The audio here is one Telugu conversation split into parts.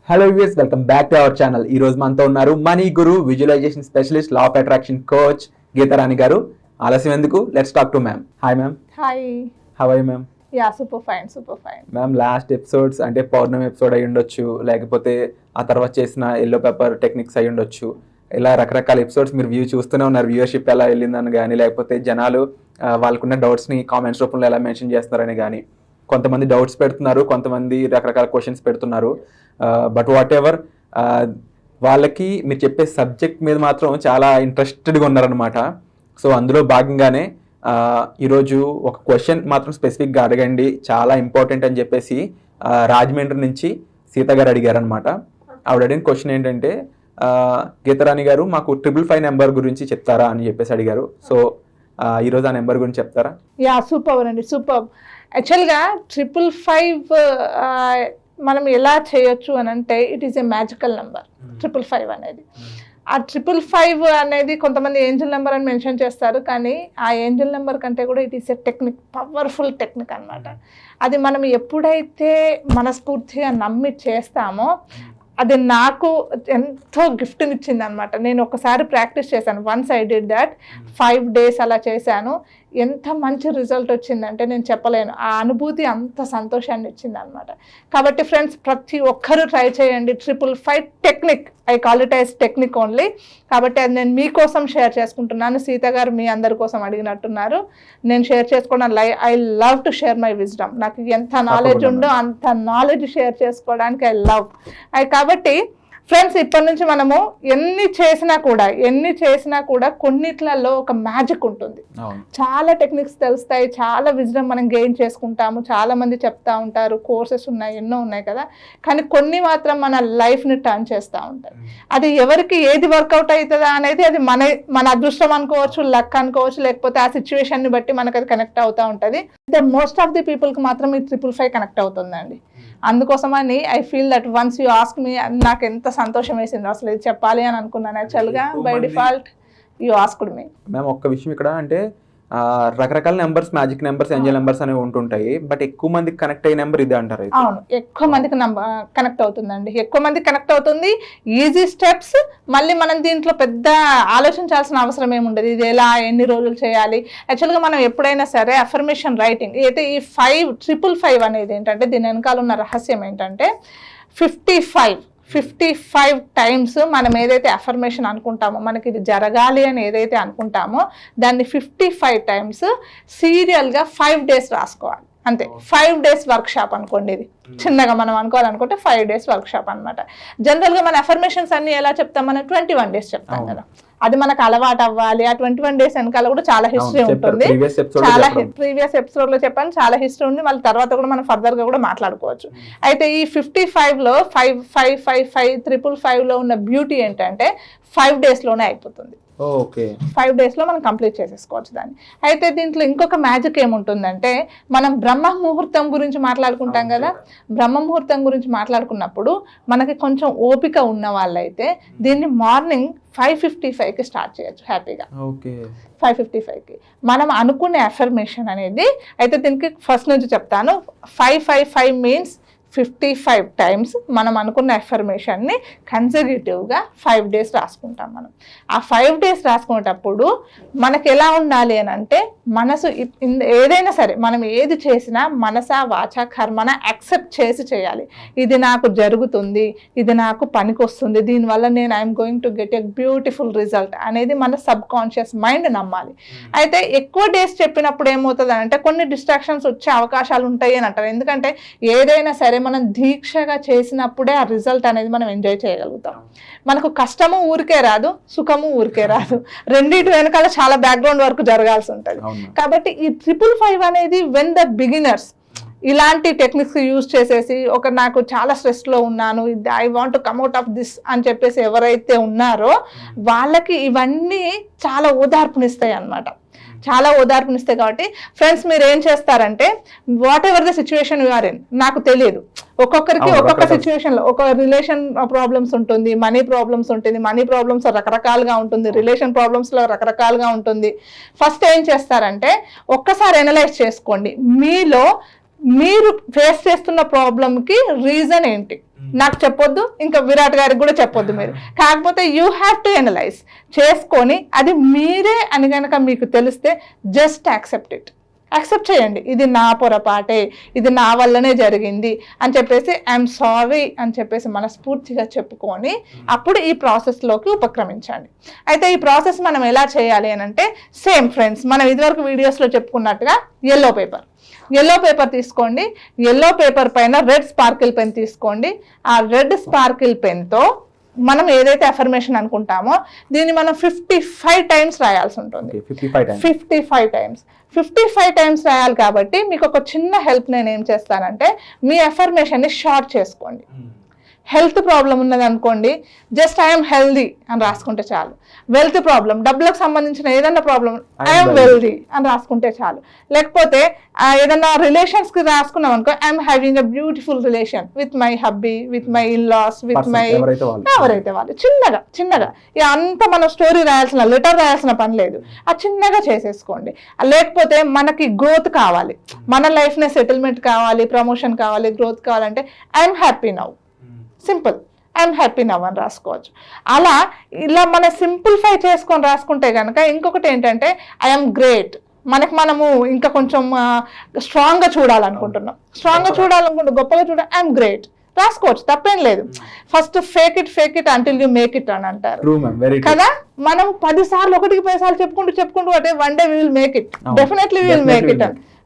Hello viewers, welcome back to our channel. ఈ రోజు మనతో ఉన్నారు money guru, visualization specialist, law of attraction coach Geetha Rani గారు. ఆలస్యం ఎందుకు, let's talk to ma'am. Hi ma'am. Hi. How are you ma'am? Yeah, super fine. Ma'am, last episodes అంటే పౌర్ణమి ఎపిసోడ్ అయి ఉండొచ్చు, లేకపోతే ఆ తర్వాత చేసిన ఎల్లో పేపర్ టెక్నిక్స్ అయి ఉండొచ్చు. ఇలా రకరకాల ఎపిసోడ్స్ మీరు వ్యూ చూస్తూనే ఉన్నారు. వ్యూవర్షిప్ ఎలా వెళ్ళిందని కానీ, లేకపోతే జనాలు వాళ్ళకున్న డౌట్స్ని కామెంట్స్ రూపంలో ఎలా మెన్షన్ చేస్తున్నారని కానీ, కొంతమంది డౌట్స్ పెడుతున్నారు, కొంతమంది రకరకాల క్వశ్చన్స్ పెడుతున్నారు. బట్ వాట్ ఎవర్, వాళ్ళకి మీరు చెప్పే సబ్జెక్ట్ మీద మాత్రం చాలా ఇంట్రెస్టెడ్గా ఉన్నారనమాట. సో అందులో భాగంగానే ఈరోజు ఒక క్వశ్చన్ మాత్రం స్పెసిఫిక్గా అడగండి, చాలా ఇంపార్టెంట్ అని చెప్పేసి రాజమండ్రి నుంచి సీత గారు అడిగారనమాట. ఆవిడ అడిగిన క్వశ్చన్ ఏంటంటే, గీతారాణి గారు మాకు 555 నెంబర్ గురించి చెప్తారా అని చెప్పేసి అడిగారు. సో ఈరోజు ఆ నెంబర్ గురించి చెప్తారా? యా, సూపర్ అండి, సూపర్. యాక్చువల్గా 555 మనం ఎలా చేయొచ్చు అని అంటే, it is a magical number 555 అనేది. ఆ 555 అనేది కొంతమంది ఏంజల్ నెంబర్ అని మెన్షన్ చేస్తారు, కానీ ఆ ఏంజల్ నెంబర్ కంటే కూడా it is a technique, powerful technique అనమాట. అది మనం ఎప్పుడైతే మనస్ఫూర్తిగా నమ్మి చేస్తామో అది నాకు ఎంతో గిఫ్ట్ని ఇచ్చింది అనమాట. నేను ఒకసారి ప్రాక్టీస్ చేశాను, once I did that, 5 days అలా చేశాను. ఎంత మంచి రిజల్ట్ వచ్చిందంటే నేను చెప్పలేను. ఆ అనుభూతి అంత సంతోషాన్ని ఇచ్చింది అనమాట. కాబట్టి ఫ్రెండ్స్, ప్రతి ఒక్కరూ ట్రై చేయండి 555 technique. I call it as technique only. కాబట్టి అది నేను మీకోసం షేర్ చేసుకుంటున్నాను. సీత గారు మీ అందరి కోసం అడిగినట్టున్నారు, నేను షేర్ చేసుకోవడం I love to share my wisdom. నాకు ఎంత నాలెడ్జ్ ఉందో అంత నాలెడ్జ్ షేర్ చేసుకోవడానికి ఐ లవ్. కాబట్టి ఫ్రెండ్స్, ఇప్పటి నుంచి మనము ఎన్ని చేసినా కూడా కొన్నిట్లలో ఒక మ్యాజిక్ ఉంటుంది. చాలా టెక్నిక్స్ తెలుస్తాయి, చాలా విజ్డమ్ మనం గెయిన్ చేసుకుంటాము, చాలా మంది చెప్తా ఉంటారు, కోర్సెస్ ఉన్నాయి, ఎన్నో ఉన్నాయి కదా. కానీ కొన్ని మాత్రం మన లైఫ్ని టర్న్ చేస్తూ ఉంటాయి. అది ఎవరికి ఏది వర్కౌట్ అవుతుందా అనేది అది మన అదృష్టం అనుకోవచ్చు, లక్ అనుకోవచ్చు, లేకపోతే ఆ సిచ్యువేషన్ని బట్టి మనకు అది కనెక్ట్ అవుతూ ఉంటుంది. మోస్ట్ ఆఫ్ ది పీపుల్కి మాత్రం ఈ 555 కనెక్ట్ అవుతుందండి. అందుకోసమని I feel that once you ask me, నాకు ఎంత సంతోషం వేసింది అసలు ఇది చెప్పాలి అని అనుకున్నాను. యాక్చువల్గా by default you asked me. Ma'am, ఒక్క విషయం ఇక్కడ అంటే, రకరకాల numbers, magic numbers, Angel numbers అనేవి ఉంటుంటాయి. బట్ ఎక్కువ మందికి కనెక్ట్ అయ్యే నెంబర్ ఇదే అంటారు? అవును, ఎక్కువ మందికి కనెక్ట్ అవుతుందండి. ఎక్కువ మందికి కనెక్ట్ అవుతుంది. Easy steps. మళ్ళీ మనం దీంట్లో పెద్ద ఆలోచించాల్సిన అవసరం ఏముండదు. ఇది ఎలా, ఎన్ని రోజులు చేయాలి. యాక్చువల్గా మనం ఎప్పుడైనా సరే అఫర్మేషన్ రైటింగ్ అయితే ఈ 555 అనేది ఏంటంటే, దీని వెనకాల ఉన్న రహస్యం ఏంటంటే 55 టైమ్స్ మనం ఏదైతే అఫర్మేషన్ అనుకుంటామో, మనకి ఇది జరగాలి అని ఏదైతే అనుకుంటామో దాన్ని 55 టైమ్స్ సీరియల్గా 5 days రాసుకోవాలి. అంతే. 5 days వర్క్షాప్ అనుకోండి. ఇది చిన్నగా మనం అనుకోవాలనుకుంటే 5 days వర్క్షాప్ అనమాట. జనరల్గా మన అఫర్మేషన్స్ అన్ని ఎలా చెప్తాం, మనం 21 days చెప్తాం కదా. అది మనకు అలవాటు అవ్వాలి. ఆ 21 days వెనకాల కూడా చాలా హిస్టరీ ఉంటుంది. చాలా ప్రీవియస్ ఎపిసోడ్ లో చెప్పాను, చాలా హిస్టరీ ఉంది. మళ్ళీ తర్వాత కూడా మనం ఫర్దర్ గా కూడా మాట్లాడుకోవచ్చు. అయితే ఈ 55లో 555 లో ఉన్న బ్యూటీ ఏంటంటే 5 days లోనే అయిపోతుంది. 5 days లో మనం కంప్లీట్ చేసేసుకోవచ్చు దాన్ని. అయితే దీంట్లో ఇంకొక మ్యాజిక్ ఏముంటుందంటే, మనం బ్రహ్మ ముహూర్తం గురించి మాట్లాడుకుంటాం కదా. బ్రహ్మ ముహూర్తం గురించి మాట్లాడుకున్నప్పుడు మనకి కొంచెం ఓపిక ఉన్న వాళ్ళైతే దీన్ని మార్నింగ్ 5:55కి స్టార్ట్ చేయొచ్చు హ్యాపీగా. 5:55కి మనం అనుకునే అఫర్మేషన్ అనేది. అయితే దీనికి ఫస్ట్ నుంచి చెప్తాను. 555 మీన్స్ 55 టైమ్స్ మనం అనుకున్న అఫర్మేషన్ని కన్సర్వేటివ్గా 5 days రాసుకుంటాం. మనం ఆ 5 days రాసుకునేటప్పుడు మనకు ఎలా ఉండాలి అని అంటే, మనసు ఏదైనా సరే మనం ఏది చేసినా మనస వాచ కర్మన యాక్సెప్ట్ చేసి చేయాలి. ఇది నాకు జరుగుతుంది, ఇది నాకు పనికొస్తుంది, దీనివల్ల నేను I'm going to get a beautiful result అనేది మన సబ్ కాన్షియస్ మైండ్ నమ్మాలి. అయితే ఎక్కువ డేస్ చెప్పినప్పుడు ఏమవుతుంది అంటే, కొన్ని డిస్ట్రాక్షన్స్ వచ్చే అవకాశాలు ఉంటాయి అని అంటారు. ఎందుకంటే ఏదైనా సరే మనం దీక్షగా చేసినప్పుడే ఆ రిజల్ట్ అనేది మనం ఎంజాయ్ చేయగలుగుతాం. మనకు కష్టము ఊరికే రాదు, సుఖము ఊరికే రాదు. రెండింటి వెనకాల చాలా బ్యాక్గ్రౌండ్ వర్క్ జరగాల్సి ఉంటుంది. కాబట్టి ఈ 555 అనేది వెన్ ద బిగినర్స్ ఇలాంటి టెక్నిక్స్ యూజ్ చేసేసి, నాకు చాలా స్ట్రెస్లో ఉన్నాను, I want to come out of this అని చెప్పేసి ఎవరైతే ఉన్నారో వాళ్ళకి ఇవన్నీ చాలా ఓదార్పునిస్తాయి అన్నమాట. చాలా ఓదార్పునిస్తాయి. కాబట్టి ఫ్రెండ్స్, మీరు ఏం చేస్తారంటే, whatever the situation you are in, నాకు తెలియదు, ఒక్కొక్కరికి ఒక్కొక్క సిచ్యువేషన్లో ఒక రిలేషన్ ప్రాబ్లమ్స్ ఉంటుంది, మనీ ప్రాబ్లమ్స్ ఉంటుంది. మనీ ప్రాబ్లమ్స్ రకరకాలుగా ఉంటుంది, రిలేషన్ ప్రాబ్లమ్స్లో రకరకాలుగా ఉంటుంది. ఫస్ట్ ఏం చేస్తారంటే, ఒక్కసారి అనలైజ్ చేసుకోండి. మీలో మీరు ఫేస్ చేస్తున్న ప్రాబ్లంకి రీజన్ ఏంటి నాకు చెప్పొద్దు, ఇంకా విరాట్ గారికి కూడా చెప్పొద్దు మీరు. కాకపోతే యూ హ్యావ్ టు ఎనలైజ్ చేసుకొని అది మీరే అని కనుక మీకు తెలిస్తే జస్ట్ యాక్సెప్ట్ చేయండి. ఇది నా పొరపాటే, ఇది నా వల్లనే జరిగింది అని చెప్పేసి ఐఎమ్ సారీ అని చెప్పేసి మనస్ఫూర్తిగా చెప్పుకొని అప్పుడు ఈ ప్రాసెస్లోకి ఉపక్రమించండి. అయితే ఈ ప్రాసెస్ మనం ఎలా చేయాలి అని అంటే సేమ్ ఫ్రెండ్స్, మనం ఇదివరకు వీడియోస్లో చెప్పుకున్నట్టుగా ఎల్లో పేపర్ తీసుకోండి. ఎల్లో పేపర్ పైన రెడ్ స్పార్కిల్ పెన్ తీసుకోండి. ఆ రెడ్ స్పార్కిల్ పెన్తో మనం ఏదైతే అఫర్మేషన్ అనుకుంటామో దీన్ని మనం 55 టైమ్స్ రాయాల్సి ఉంటుంది. 55 టైమ్స్ రాయాలి. కాబట్టి మీకు ఒక చిన్న హెల్ప్ నేను ఏం చేస్తానంటే మీ అఫర్మేషన్ని షార్ట్ చేసుకోండి. హెల్త్ ప్రాబ్లం ఉన్నది అనుకోండి, జస్ట్ ఐఎమ్ హెల్దీ అని రాసుకుంటే చాలు. వెల్త్ ప్రాబ్లం, డబ్బులకు సంబంధించిన ఏదైనా ప్రాబ్లం, ఐఎమ్ వెల్దీ అని రాసుకుంటే చాలు. లేకపోతే ఏదైనా రిలేషన్స్కి రాసుకున్నాం అనుకో, I'm having a beautiful relation with my hubby, with my in laws, with my ఎవరైతే వాళ్ళు చిన్నగా ఇక అంత మనం స్టోరీ రాయాల్సిన, లెటర్ రాయాల్సిన పని లేదు. అది చిన్నగా చేసేసుకోండి. లేకపోతే మనకి గ్రోత్ కావాలి, మన లైఫ్నే సెటిల్మెంట్ కావాలి, ప్రమోషన్ కావాలి, గ్రోత్ కావాలంటే I'm happy now, simple I'm happy now అని రాసుకోవచ్చు. అలా ఇలా మన సింప్లిఫై చేసుకొని రాసుకుంటే కనుక ఇంకొకటి ఏంటంటే ఐఎమ్ గ్రేట్, మనము ఇంకా కొంచెం స్ట్రాంగ్గా చూడాలనుకుంటున్నాం, గొప్పగా చూడాలి, ఐఎమ్ గ్రేట్ రాసుకోవచ్చు, తప్పేం లేదు. First fake it until you make it అని అంటారు కదా. మనం 10 సార్లు 1కి 10 సార్లు చెప్పుకుంటూ అంటే one day we will make it, definitely we will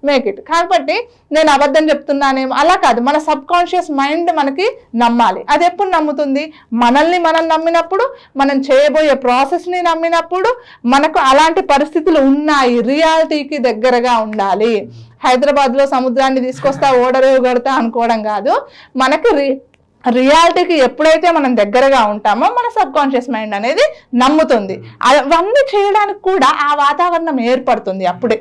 make it. కాబట్టి నేను అబద్ధం చెప్తున్నానేమో అలా కాదు, మన సబ్ కాన్షియస్ మైండ్ మనకి నమ్మాలి. అది ఎప్పుడు నమ్ముతుంది? మనం నమ్మినప్పుడు, మనం చేయబోయే ప్రాసెస్ని నమ్మినప్పుడు, మనకు అలాంటి పరిస్థితులు ఉన్నాయి, రియాలిటీకి దగ్గరగా ఉండాలి. హైదరాబాద్లో సముద్రాన్ని తీసుకొస్తా ఓడరేవు కడతా అనుకోవడం కాదు, మనకి రియాలిటీకి ఎప్పుడైతే మనం దగ్గరగా ఉంటామో మన సబ్ కాన్షియస్ మైండ్ అనేది నమ్ముతుంది. అవన్నీ చేయడానికి కూడా ఆ వాతావరణం ఏర్పడుతుంది అప్పుడే.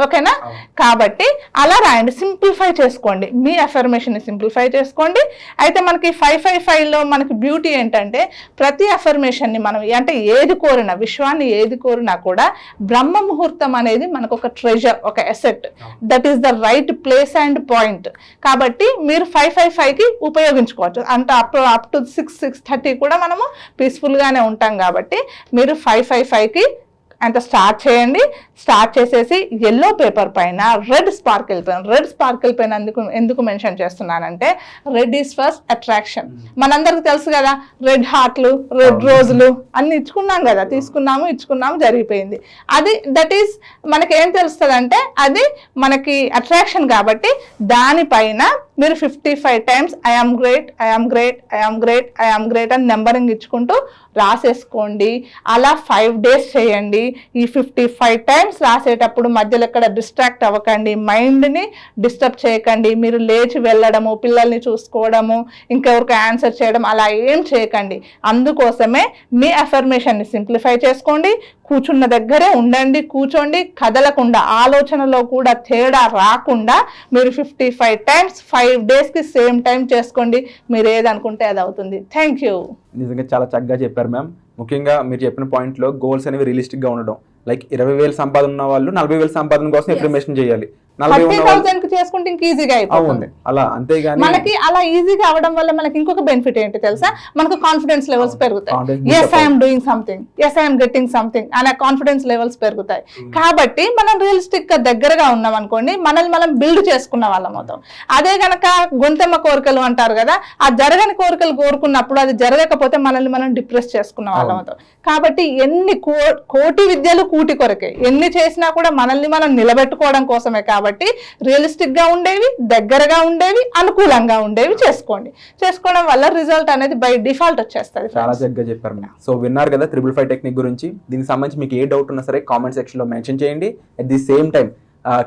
ఓకేనా? కాబట్టి అలా రాయండి, సింప్లిఫై చేసుకోండి, మీ అఫర్మేషన్ని సింప్లిఫై చేసుకోండి. అయితే మనకి 555లో మనకి బ్యూటీ ఏంటంటే ప్రతి అఫర్మేషన్ని మనం అంటే విశ్వాన్ని ఏది కోరినా కూడా బ్రహ్మ ముహూర్తం అనేది మనకు ఒక ట్రెజర్, ఒక asset, that is the right place and point. కాబట్టి మీరు 555కి ఉపయోగించుకోవచ్చు. అంటే అప్ టు 6-6:30 కూడా మనము పీస్ఫుల్గానే ఉంటాం. కాబట్టి మీరు 555కి అంత స్టార్ట్ చేయండి. స్టార్ట్ చేసేసి ఎల్లో పేపర్ పైన రెడ్ స్పార్కిల్ పెన్ ఎందుకు మెన్షన్ చేస్తున్నానంటే రెడ్ ఈస్ ఫస్ట్ అట్రాక్షన్. మనందరికి తెలుసు కదా, రెడ్ హార్ట్లు, రెడ్ రోజులు అన్ని ఇచ్చుకున్నాము జరిగిపోయింది. అది దట్ ఈస్ మనకి ఏం తెలుస్తుంది అంటే అది మనకి అట్రాక్షన్. కాబట్టి దానిపైన మీరు 55 టైమ్స్ ఐఆమ్ గ్రేట్ అని నెంబరింగ్ ఇచ్చుకుంటూ రాసేసుకోండి. అలా 5 డేస్ చేయండి. ఈ 55 టైమ్స్ రాసేటప్పుడు మధ్యలో ఎక్కడ డిస్ట్రాక్ట్ అవ్వకండి, మైండ్ని డిస్టర్బ్ చేయకండి. మీరు లేచి వెళ్ళడము, పిల్లల్ని చూసుకోవడము, ఇంకెవరికి ఆన్సర్ చేయడం అలా ఏం చేయకండి. అందుకోసమే మీ అఫర్మేషన్ని సింప్లిఫై చేసుకోండి. కూర్చున్న దగ్గరే కూర్చోండి, కదలకుండా, ఆలోచనలో కూడా తేడా రాకుండా మీరు 55 టైమ్స్ 5 డేస్కి సేమ్ టైం చేసుకోండి. మీరు ఏదనుకుంటే అది అవుతుంది. Thank you. నిజంగా చాలా చక్కగా చెప్పారు మ్యామ్. ముఖ్యంగా మీరు చెప్పిన పాయింట్లో గోల్స్ అనేవి రియలిస్టిక్గా ఉండడం. లైక్ 20,000 సంపాదన ఉన్న వాళ్ళు 40,000 సంపాదన కోసం ఎఫర్మేషన్ చేయాలి. 40,000 చేసుకుంటే ఇంక ఈజీగా అయిపోతుంది అలా. అంతేగాని మనకి అలా ఈజీగా అవడం వల్ల మనకి ఇంకొక బెనిఫిట్ ఏంటి తెలుసా? మనకు కాన్ఫిడెన్స్ లెవెల్స్ పెరుగుతాయి. Yes I'm doing something, yes I'm getting something అనే కాన్ఫిడెన్స్ లెవెల్స్ పెరుగుతాయి. కాబట్టి మనం రియలిస్టిక్ గా దగ్గరగా ఉన్నాం అనుకోండి, మనల్ని మనం బిల్డ్ చేసుకున్న వాళ్ళం అవుతాం. అదే గనక గొంతెమ్మ కోరికలు అంటారు కదా, ఆ జరగని కోరికలు కోరుకున్నప్పుడు అది జరగకపోతే మనల్ని మనం డిప్రెస్ చేసుకున్న వాళ్ళం అవుతాం. కాబట్టి ఎన్ని కోటి విద్యలు కూటి కొరకే, ఎన్ని చేసినా కూడా మనల్ని మనం నిలబెట్టుకోవడం కోసమే. కాబట్టి రియలిస్టిక్ గా ఉండేవి, దగ్గరగా ఉండేవి, అనుకూలంగా ఉండేవి చేసుకోవడం వల్ల రిజల్ట్ అనేది బై డిఫాల్ట్ వచ్చేస్తుంది. చాలా చక్కగా చెప్పారు. సో విన్నారు కదా 555 టెక్నిక్ గురించి. దీనికి సంబంధించి మీకు ఏ డౌట్ ఉన్నా సరే కామెంట్ సెక్షన్ లో మెన్షన్ చేయండి. అట్ ది సేమ్ టైం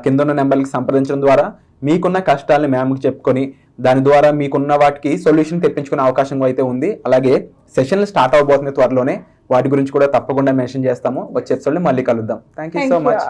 కింద ఉన్న నెంబర్కి సంప్రదించడం ద్వారా మీకున్న కష్టాలని మ్యామ్కి చెప్పుకొని దాని ద్వారా మీకున్న వాటికి సొల్యూషన్ తెప్పించుకునే అవకాశం అయితే ఉంది. అలాగే సెషన్లు స్టార్ట్ అవబోతుంది త్వరలోనే, వాటి గురించి కూడా తప్పకుండా మెన్షన్ చేస్తాము. వచ్చే ఎపిసోడ్లో మళ్ళీ కలుద్దాం. Thank you so much.